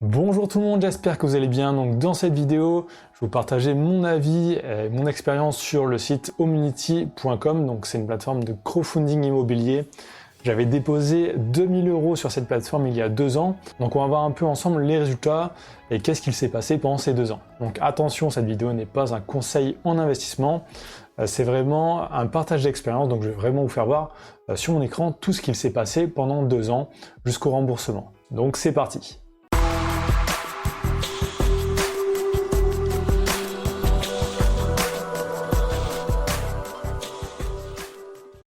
Bonjour tout le monde, j'espère que vous allez bien. Donc dans cette vidéo, je vais vous partager mon avis et mon expérience sur le site homunity.com. Donc c'est une plateforme de crowdfunding immobilier. J'avais déposé 2000 € sur cette plateforme il y a 2 ans. Donc on va voir un peu ensemble les résultats et qu'est-ce qu'il s'est passé pendant ces 2 ans. Donc attention, cette vidéo n'est pas un conseil en investissement. C'est vraiment un partage d'expérience. Donc je vais vraiment vous faire voir sur mon écran tout ce qu'il s'est passé pendant 2 ans jusqu'au remboursement. Donc c'est parti.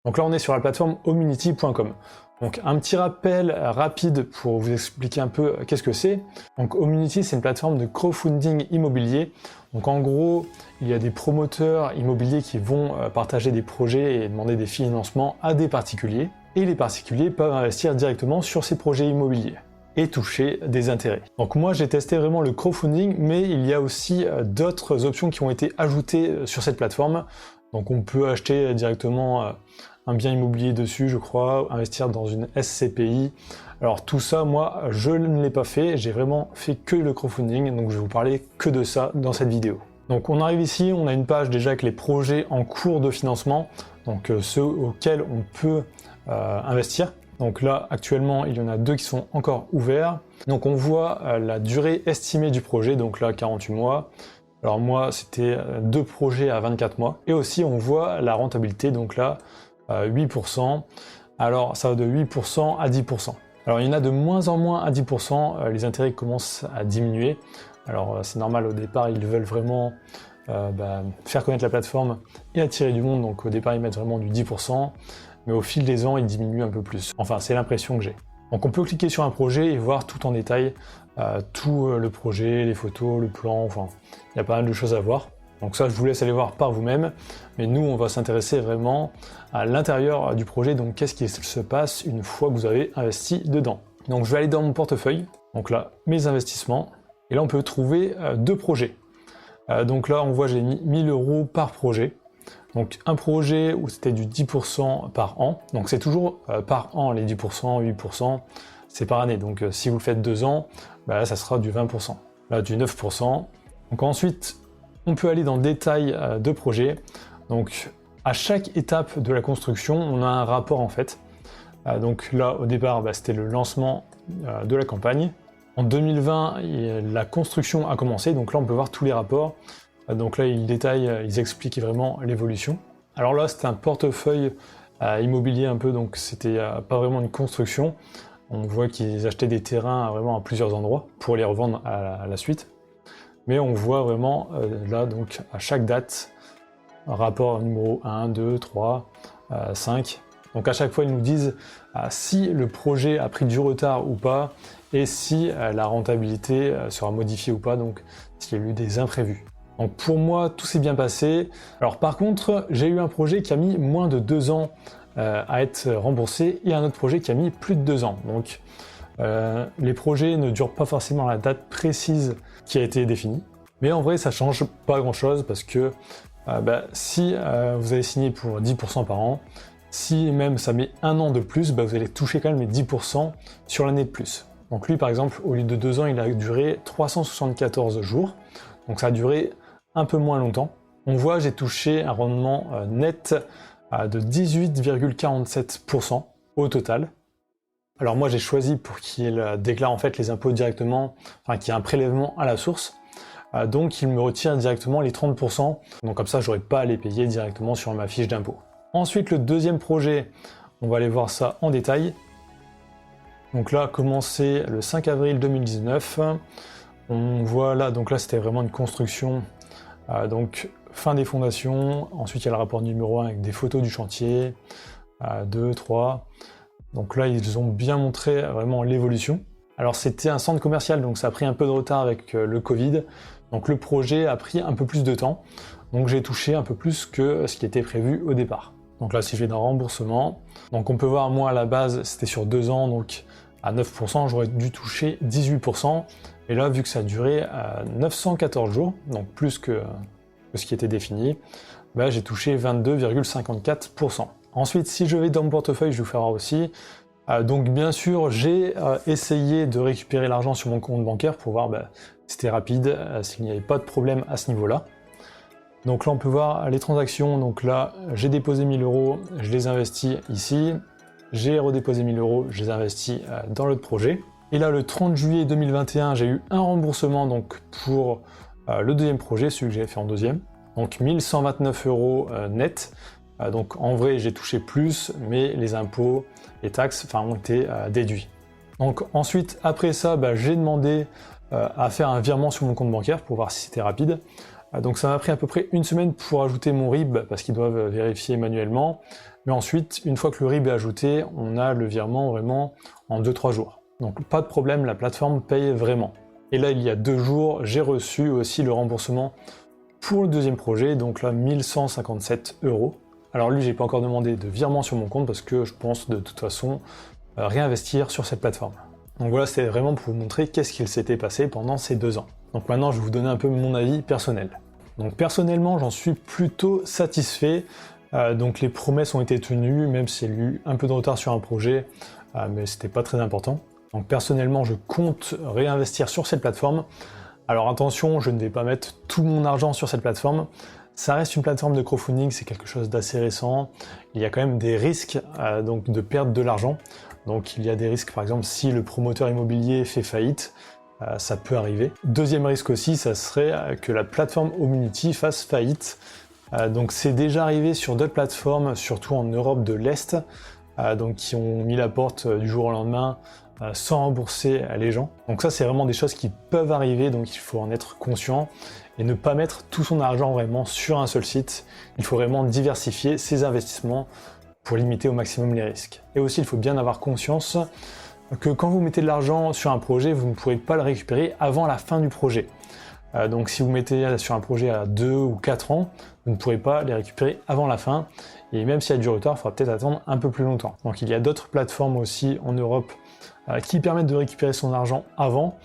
Donc là, on est sur la plateforme homunity.com. Donc un petit rappel rapide pour vous expliquer un peu qu'est-ce que c'est. Donc Homunity, c'est une plateforme de crowdfunding immobilier. Donc en gros, il y a des promoteurs immobiliers qui vont partager des projets et demander des financements à des particuliers. Et les particuliers peuvent investir directement sur ces projets immobiliers et toucher des intérêts. Donc moi, j'ai testé vraiment le crowdfunding, mais il y a aussi d'autres options qui ont été ajoutées sur cette plateforme. Donc on peut acheter directement un bien immobilier dessus, je crois, investir dans une SCPI. Alors tout ça, moi, je ne l'ai pas fait, j'ai vraiment fait que le crowdfunding, donc je vais vous parler que de ça dans cette vidéo. Donc on arrive ici, on a une page déjà avec les projets en cours de financement, donc ceux auxquels on peut investir. Donc là, actuellement, il y en a 2 qui sont encore ouverts. Donc on voit la durée estimée du projet, donc là 48 mois. Alors moi, c'était 2 projets à 24 mois. Et aussi, on voit la rentabilité, donc là, 8%. Alors, ça va de 8% à 10%. Alors, il y en a de moins en moins à 10%. Les intérêts commencent à diminuer. Alors, c'est normal, au départ, ils veulent vraiment faire connaître la plateforme et attirer du monde. Donc, au départ, ils mettent vraiment du 10%. Mais au fil des ans, ils diminuent un peu plus. Enfin, c'est l'impression que j'ai. Donc, on peut cliquer sur un projet et voir tout en détail tout le projet, les photos, le plan, enfin, il y a pas mal de choses à voir. Donc ça, je vous laisse aller voir par vous-même. Mais nous, on va s'intéresser vraiment à l'intérieur du projet. Donc, qu'est-ce qui se passe une fois que vous avez investi dedans. Donc, je vais aller dans mon portefeuille. Donc là, mes investissements. Et là, on peut trouver 2 projets. Donc là, on voit, j'ai mis 1000 € par projet. Donc, un projet où c'était du 10% par an. Donc, c'est toujours par an, les 10%, 8%. C'est par année. Donc, si vous le faites 2 ans, là, ça sera du 20%. Là, du 9%. Donc, ensuite, on peut aller dans le détail de projet. Donc, à chaque étape de la construction, on a un rapport en fait. Donc là, au départ, c'était le lancement de la campagne. En 2020, la construction a commencé. Donc là, on peut voir tous les rapports. Donc là, ils détaillent, ils expliquent vraiment l'évolution. Alors là, c'était un portefeuille immobilier un peu, donc c'était pas vraiment une construction. On voit qu'ils achetaient des terrains vraiment à plusieurs endroits pour les revendre à la suite. Mais on voit vraiment là, donc à chaque date, rapport numéro 1, 2, 3, 5. Donc à chaque fois, ils nous disent si le projet a pris du retard ou pas, et si la rentabilité sera modifiée ou pas, donc s'il y a eu des imprévus. Donc pour moi, tout s'est bien passé. Alors par contre, j'ai eu un projet qui a mis moins de 2 ans à être remboursé, et un autre projet qui a mis plus de 2 ans. Donc les projets ne durent pas forcément la date précise qui a été définie, mais en vrai ça change pas grand chose parce que si vous avez signé pour 10% par an, si même ça met 1 an de plus, vous allez toucher quand même les 10% sur l'année de plus. Donc lui par exemple, au lieu de 2 ans, il a duré 374 jours, donc ça a duré un peu moins longtemps. On voit, j'ai touché un rendement net de 18,47% au total. Alors moi j'ai choisi pour qu'il déclare en fait les impôts directement, enfin qu'il y ait un prélèvement à la source, donc il me retire directement les 30%, donc comme ça j'aurais pas à les payer directement sur ma fiche d'impôt. Ensuite le deuxième projet, on va aller voir ça en détail. Donc là commencé le 5 avril 2019, on voit là, donc là c'était vraiment une construction, donc fin des fondations, ensuite il y a le rapport numéro 1 avec des photos du chantier, 2, 3... Donc là, ils ont bien montré vraiment l'évolution. Alors c'était un centre commercial, donc ça a pris un peu de retard avec le Covid. Donc le projet a pris un peu plus de temps. Donc j'ai touché un peu plus que ce qui était prévu au départ. Donc là, si je vais dans remboursement, donc on peut voir, moi à la base, c'était sur 2 ans, donc à 9%, j'aurais dû toucher 18%. Et là, vu que ça a duré 914 jours, donc plus que ce qui était défini, j'ai touché 22,54%. Ensuite, si je vais dans mon portefeuille, je vais vous faire voir aussi Donc bien sûr, j'ai essayé de récupérer l'argent sur mon compte bancaire pour voir si c'était rapide, s'il n'y avait pas de problème à ce niveau-là. Donc là, on peut voir les transactions. Donc là, j'ai déposé 1000 €, je les investis ici. J'ai redéposé 1000 €, je les investis dans l'autre projet. Et là, le 30 juillet 2021, j'ai eu un remboursement donc pour le deuxième projet, celui que j'avais fait en deuxième. Donc 1129 € net. Donc en vrai, j'ai touché plus, mais les impôts, les taxes, ont été déduits. Donc ensuite, après ça, j'ai demandé à faire un virement sur mon compte bancaire pour voir si c'était rapide. Donc ça m'a pris à peu près une semaine pour ajouter mon RIB parce qu'ils doivent vérifier manuellement. Mais ensuite, une fois que le RIB est ajouté, on a le virement vraiment en 2-3 jours. Donc pas de problème, la plateforme paye vraiment. Et là, il y a 2 jours, j'ai reçu aussi le remboursement pour le deuxième projet, donc là 1157 €. Alors lui, j'ai pas encore demandé de virement sur mon compte parce que je pense de toute façon réinvestir sur cette plateforme. Donc voilà, c'était vraiment pour vous montrer qu'est-ce qu'il s'était passé pendant ces 2 ans. Donc maintenant, je vais vous donner un peu mon avis personnel. Donc personnellement, j'en suis plutôt satisfait. Donc les promesses ont été tenues, même s'il y a eu un peu de retard sur un projet, mais c'était pas très important. Donc personnellement, je compte réinvestir sur cette plateforme. Alors attention, je ne vais pas mettre tout mon argent sur cette plateforme. Ça reste une plateforme de crowdfunding, c'est quelque chose d'assez récent. Il y a quand même des risques donc de perdre de l'argent. Donc il y a des risques, par exemple, si le promoteur immobilier fait faillite, ça peut arriver. Deuxième risque aussi, ça serait que la plateforme Homunity fasse faillite. Donc c'est déjà arrivé sur d'autres plateformes, surtout en Europe de l'Est, donc qui ont mis la porte du jour au lendemain sans rembourser les gens. Donc ça, c'est vraiment des choses qui peuvent arriver, donc il faut en être conscient et ne pas mettre tout son argent vraiment sur un seul site. Il faut vraiment diversifier ses investissements pour limiter au maximum les risques. Et aussi, il faut bien avoir conscience que quand vous mettez de l'argent sur un projet, vous ne pourrez pas le récupérer avant la fin du projet. Donc si vous mettez sur un projet à 2 ou 4 ans, vous ne pourrez pas les récupérer avant la fin. Et même s'il y a du retard, il faudra peut-être attendre un peu plus longtemps. Donc il y a d'autres plateformes aussi en Europe qui permettent de récupérer son argent avant.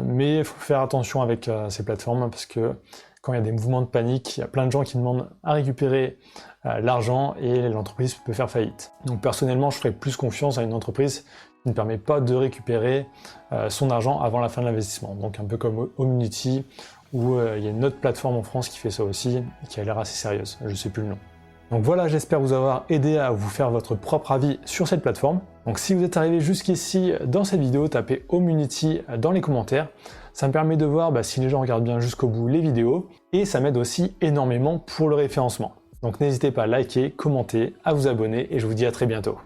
Mais il faut faire attention avec ces plateformes parce que quand il y a des mouvements de panique, il y a plein de gens qui demandent à récupérer l'argent et l'entreprise peut faire faillite. Donc personnellement, je ferais plus confiance à une entreprise qui ne permet pas de récupérer son argent avant la fin de l'investissement. Donc un peu comme Homunity, ou il y a une autre plateforme en France qui fait ça aussi, et qui a l'air assez sérieuse, je ne sais plus le nom. Donc voilà, j'espère vous avoir aidé à vous faire votre propre avis sur cette plateforme. Donc si vous êtes arrivé jusqu'ici dans cette vidéo, tapez Homunity dans les commentaires. Ça me permet de voir si les gens regardent bien jusqu'au bout les vidéos, et ça m'aide aussi énormément pour le référencement. Donc n'hésitez pas à liker, commenter, à vous abonner, et je vous dis à très bientôt.